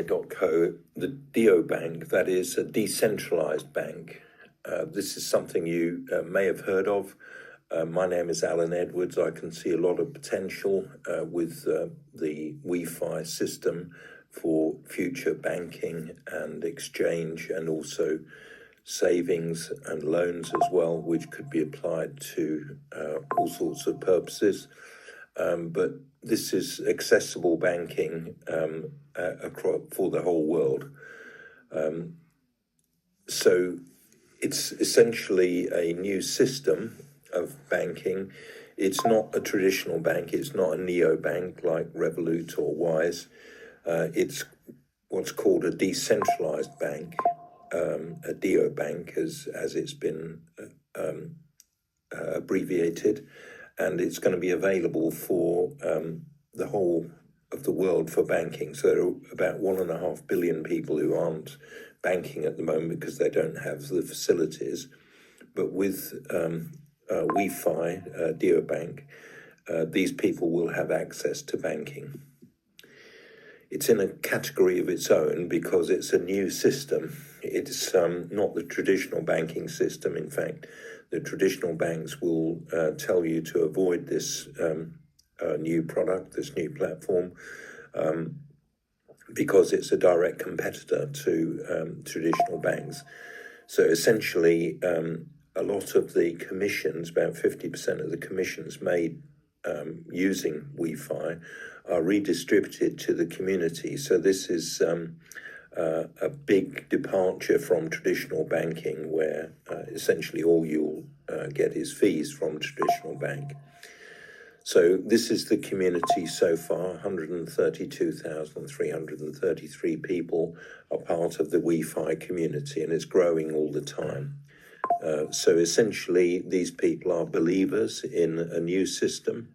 WeFi.co, the DEO bank, that is a decentralized bank. This is something you may have heard of. My name is Alan Edwards. I can see a lot of potential with the WeFi system for future banking and exchange, and also savings and loans as well, which could be applied to all sorts of purposes. But this is accessible banking for the whole world. So it's essentially a new system of banking. It's not a traditional bank. It's not a neobank like Revolut or Wise. It's what's called a decentralized bank, a DEO bank, as it's been abbreviated, and it's going to be available for the whole of the world for banking. So there are about 1.5 billion people who aren't banking at the moment because they don't have the facilities. But with WeFi, DEO bank, these people will have access to banking. It's in a category of its own because it's a new system. It's not the traditional banking system. In fact, the traditional banks will tell you to avoid this new product, this new platform, because it's a direct competitor to traditional banks. So essentially, a lot of the commissions, about 50% of the commissions made using WeFi, are redistributed to the community. So this is a big departure from traditional banking, where essentially all you'll get is fees from a traditional bank. So this is the community so far. 132,333 people are part of the WeFi community, and it's growing all the time. So essentially, these people are believers in a new system.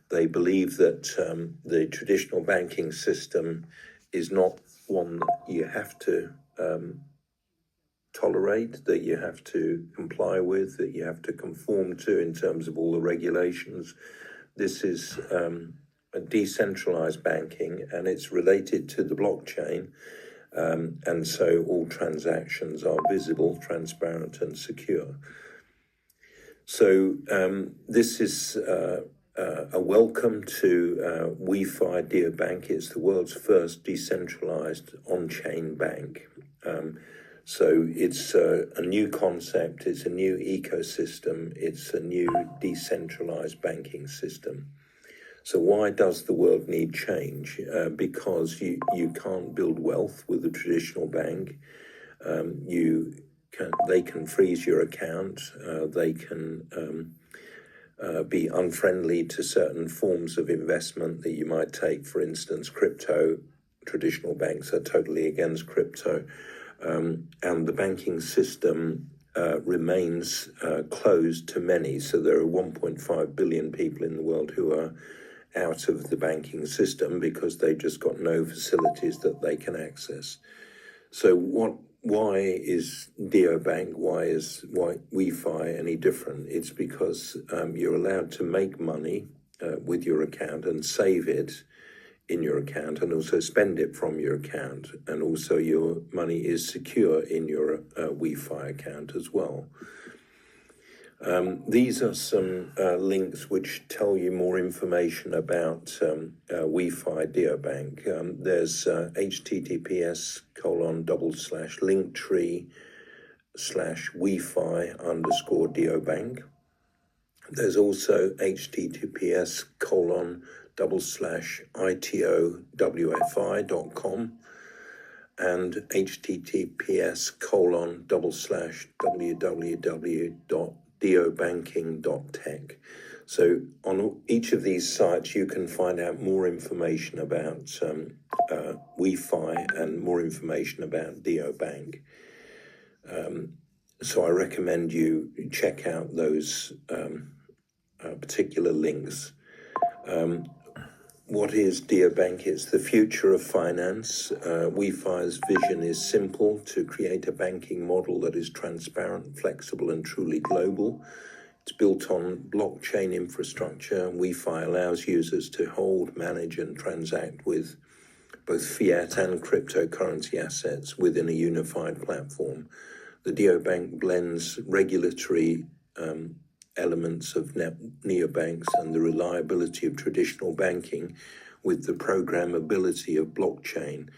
They believe that the traditional banking system is not one that you have to tolerate, that you have to comply with, that you have to conform to in terms of all the regulations. This is a decentralized banking, and it's related to the blockchain. And so all transactions are visible, transparent, and secure. So this is a welcome to WeFi DEO bank. It's the world's first decentralized on-chain bank. So it's a new concept, it's a new ecosystem, it's a new decentralized banking system. So why does the world need change? Because you can't build wealth with a traditional bank. They can freeze your account. They can be unfriendly to certain forms of investment that you might take. For instance, crypto. Traditional banks are totally against crypto. And the banking system remains closed to many. So there are 1.5 billion people in the world who are out of the banking system because they just got no facilities that they can access. So why is DEO bank, why WeFi any different? It's because you're allowed to make money with your account and save it in your account, and also spend it from your account, and also your money is secure in your WeFi account as well. These are some links which tell you more information about WeFi DEO bank. There's https://linktree/WeFi_DEO bank. There's also https://itowfi.com and https://www.deobanking.tech. So on each of these sites, you can find out more information about WeFi and more information about DEO bank. So I recommend you check out those particular links. What is DEO bank? It's the future of finance. WeFi's vision is simple: to create a banking model that is transparent, flexible, and truly global. It's built on blockchain infrastructure. WeFi allows users to hold, manage, and transact with both fiat and cryptocurrency assets within a unified platform. The neobank blends regulatory elements of neobanks and the reliability of traditional banking with the programmability of blockchain.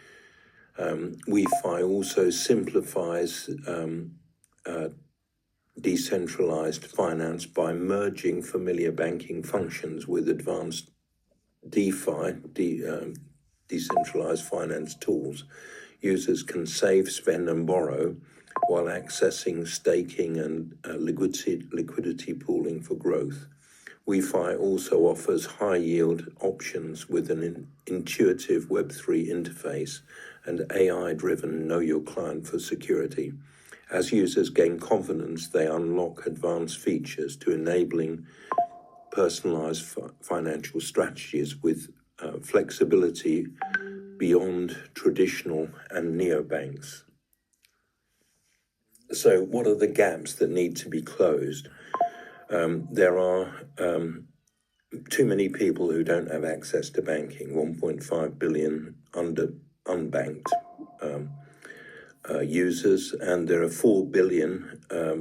WeFi also simplifies decentralized finance by merging familiar banking functions with advanced DeFi, decentralized finance tools. Users can save, spend, and borrow while accessing staking and liquidity pooling for growth. WeFi also offers high-yield options with an intuitive Web3 interface and AI-driven Know Your Client for security. As users gain confidence, they unlock advanced features to enabling personalized financial strategies with flexibility beyond traditional and neobanks. So what are the gaps that need to be closed? There are too many people who don't have access to banking, 1.5 billion unbanked users, and there are 4 billion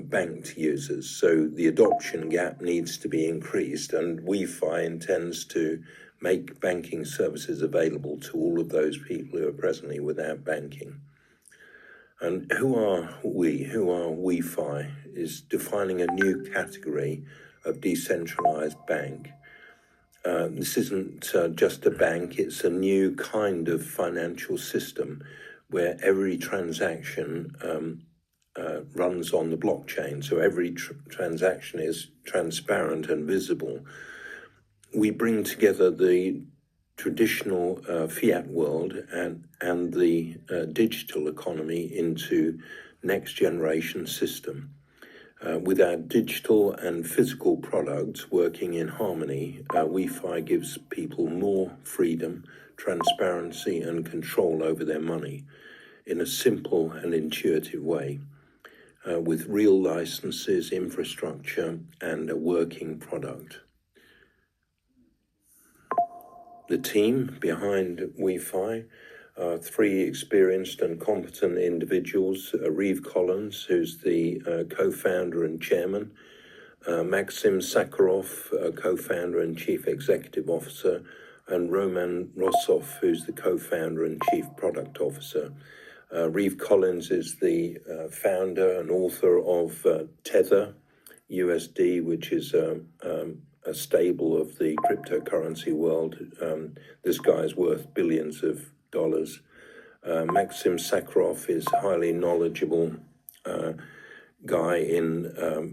banked users. So the adoption gap needs to be increased, and WeFi intends to make banking services available to all of those people who are presently without banking. And who are we? Who are WeFi? Is defining a new category of decentralized bank. This isn't just a bank, it's a new kind of financial system where every transaction runs on the blockchain. So every transaction is transparent and visible. We bring together the traditional fiat world and the digital economy into next generation system. With our digital and physical products working in harmony, WeFi gives people more freedom, transparency, and control over their money in a simple and intuitive way, with real licenses, infrastructure, and a working product. The team behind WeFi are 3 experienced and competent individuals: Reeve Collins, who's the co-founder and chairman, Maxim Sakharov, co-founder and chief executive officer, and Roman Rossov, who's the co-founder and chief product officer. Reeve Collins is the founder and author of Tether USD, which is a stable of the cryptocurrency world. This guy's worth billions of dollars. Maxim Sakharov is a highly knowledgeable guy in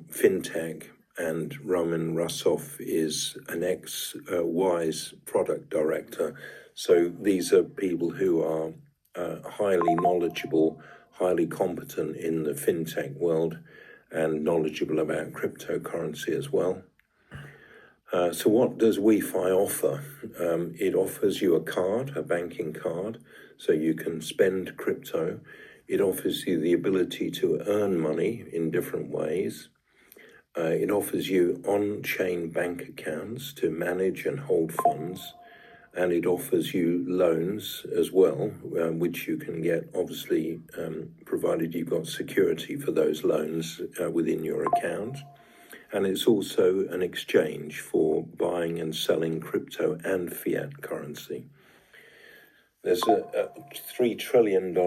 fintech, and Roman Rossov is an ex-Wise product director. So these are people who are highly knowledgeable, highly competent in the fintech world, and knowledgeable about cryptocurrency as well. So what does WeFi offer? It offers you a card, a banking card, so you can spend crypto. It offers you the ability to earn money in different ways. It offers you on-chain bank accounts to manage and hold funds. And it offers you loans as well, which you can get, obviously, provided you've got security for those loans within your account. And it's also an exchange for buying and selling crypto and fiat currency. There's a $3 trillion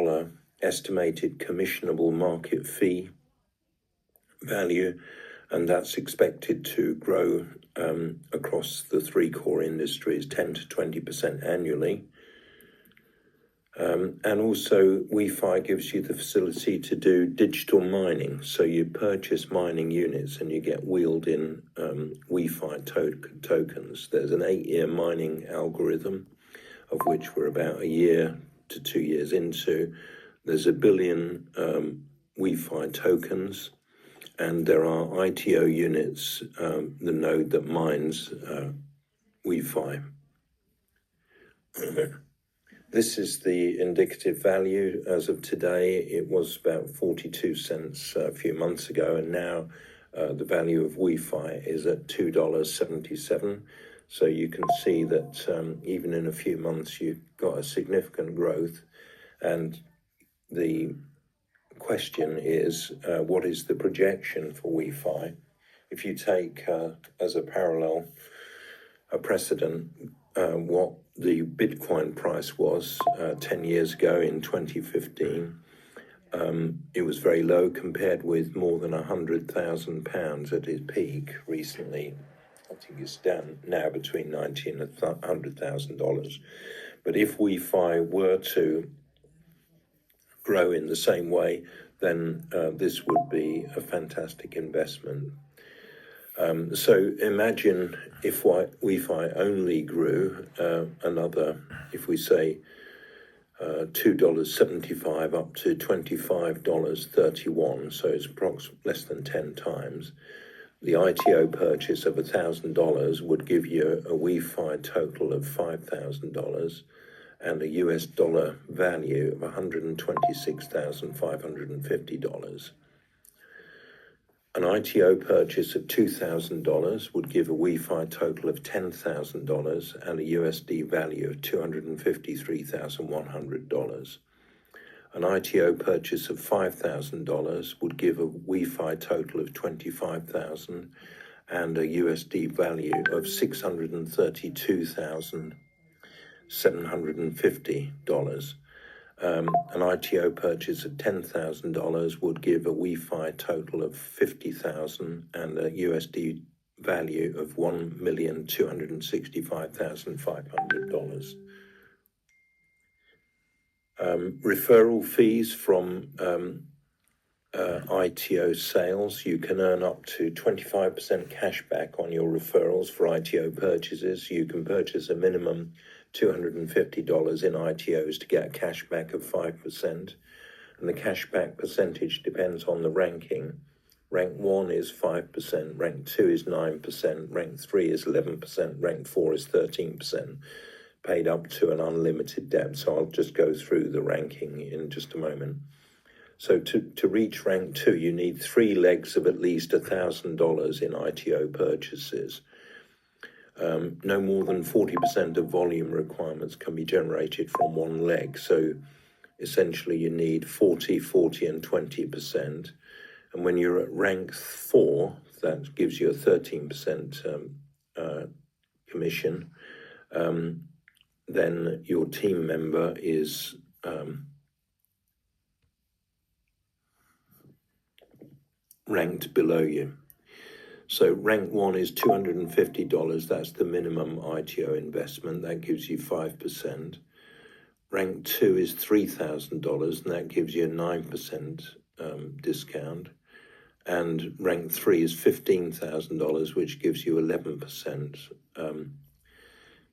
estimated commissionable market fee value, and that's expected to grow across the 3 core industries, 10 to 20% annually. And also, WeFi gives you the facility to do digital mining. So you purchase mining units and you get wheeled in WeFi tokens. There's an 8-year mining algorithm, of which we're about 1 year to 2 years into. There's 1 billion WeFi tokens, and there are ITO units, the node that mines WeFi. This is the indicative value as of today. It was about 42 cents a few months ago, and now the value of WeFi is at $2.77. So you can see that even in a few months, you've got a significant growth. And the question is, what is the projection for WeFi? If you take as a parallel, a precedent, what the Bitcoin price was 10 years ago in 2015, it was very low compared with more than £100,000 at its peak recently. I think it's down now between $90,000 and $100,000. But if WeFi were to grow in the same way, then this would be a fantastic investment. So imagine if WeFi only grew another, if we say $2.75 up to $25.31, so it's approximately less than 10 times. The ITO purchase of $1,000 would give you a WeFi total of $5,000 and a US dollar value of $126,550. An ITO purchase of $2,000 would give a WeFi total of $10,000 and a USD value of $253,100. An ITO purchase of $5,000 would give a WeFi total of $25,000 and a USD value of $632,750. An ITO purchase of $10,000 would give a WeFi total of $50,000 and a USD value of $1,265,500. Referral fees from ITO sales, you can earn up to 25% cash back on your referrals for ITO purchases. You can purchase a minimum $250 in ITOs to get a cash back of 5%. And the cash back percentage depends on the ranking. Rank 1 is 5%, rank 2 is 9%, rank 3 is 11%, rank 4 is 13%, paid up to an unlimited depth. So I'll just go through the ranking in just a moment. So to reach rank 2, you need 3 legs of at least $1,000 in ITO purchases. No more than 40% of volume requirements can be generated from one leg. So essentially you need 40, 40 and 20%. And when you're at rank 4, that gives you a 13% commission. Then your team member is ranked below you. So rank 1 is $250. That's the minimum ITO investment. That gives you 5%. Rank 2 is $3,000, and that gives you a 9% discount. And rank 3 is $15,000, which gives you 11%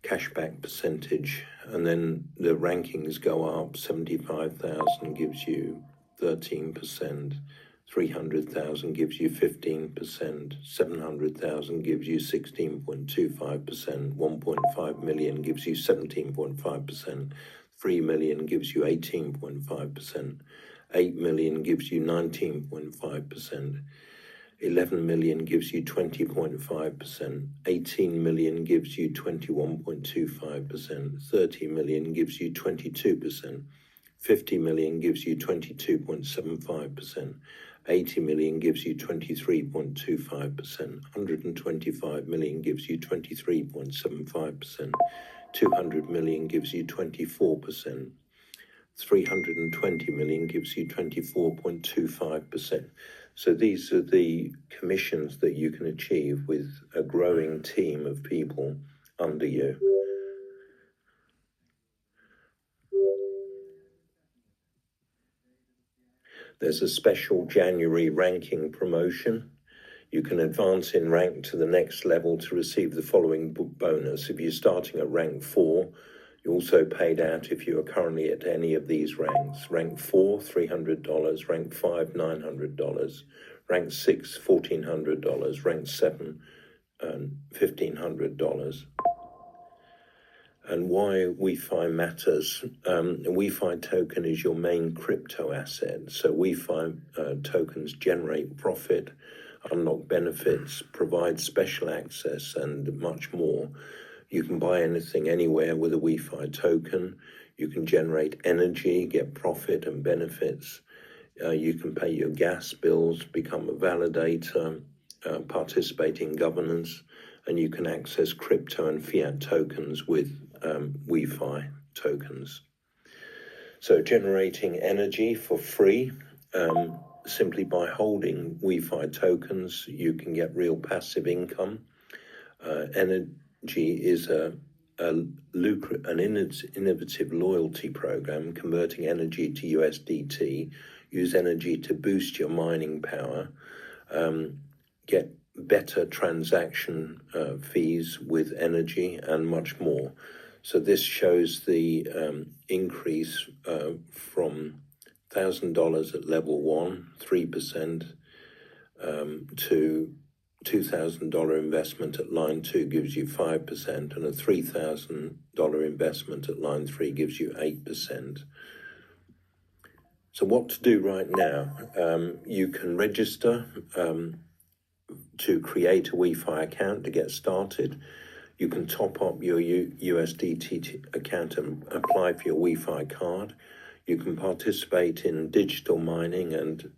cashback percentage. And then the rankings go up. 75,000 gives you 13%. 300,000 gives you 15%, 700,000 gives you 16.25%, 1.5 million gives you 17.5%, 3 million gives you 18.5%, 8 million gives you 19.5%, 11 million gives you 20.5%, 18 million gives you 21.25%, 30 million gives you 22%, 50 million gives you 22.75%, 80 million gives you 23.25%, 125 million gives you 23.75%, 200 million gives you 24%, 320 million gives you 24.25%. So these are the commissions that you can achieve with a growing team of people under you. There's a special January ranking promotion. You can advance in rank to the next level to receive the following bonus. If you're starting at rank 4, you're also paid out if you are currently at any of these ranks. Rank 4, $300. Rank 5, $900. Rank 6, $1,400. Rank 7, $1,500. And why WeFi matters. A WeFi token is your main crypto asset. So WeFi tokens generate profit unlock benefits, provide special access, and much more. You can buy anything anywhere with a WeFi token. You can generate energy, get profit and benefits. You can pay your gas bills, become a validator, participate in governance, and you can access crypto and fiat tokens with WeFi tokens. So generating energy for free, simply by holding WeFi tokens, you can get real passive income. Energy is an innovative loyalty program converting energy to USDT. Use energy to boost your mining power, get better transaction fees with energy, and much more. So this shows the increase from $1,000 at level 1, 3%, to $2,000 investment at line 2 gives you 5%, and a $3,000 investment at line 3 gives you 8%. So what to do right now? You can register to create a WeFi account to get started. You can top up your USDT account and apply for your WeFi card. You can participate in digital mining and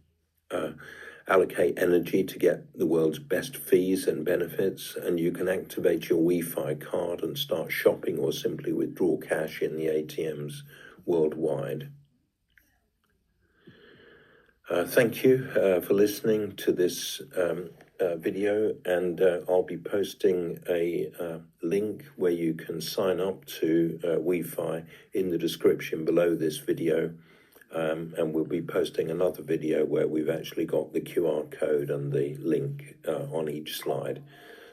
allocate energy to get the world's best fees and benefits. And you can activate your WeFi card and start shopping or simply withdraw cash in the ATMs worldwide. Thank you for listening to this video, and I'll be posting a link where you can sign up to WeFi in the description below this video, and we'll be posting another video where we've actually got the QR code and the link on each slide.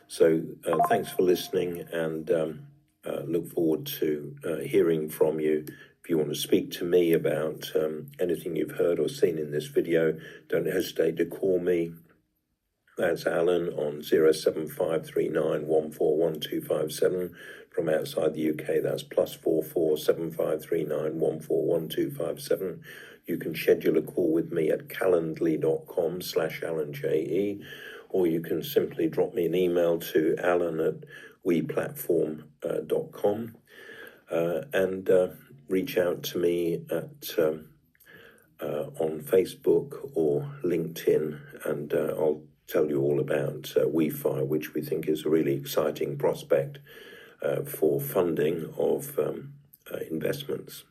So thanks for listening, and look forward to hearing from you. If you want to speak to me about anything you've heard or seen in this video, don't hesitate to call me. That's Alan on 07539141257. From outside the UK, that's +44 7539141257. You can schedule a call with me at calendly.com/AlanJE, or you can simply drop me an email to alan@weplatform.com and reach out to me at on Facebook or LinkedIn, and I'll tell you all about WeFi, which we think is a really exciting prospect for funding of investments.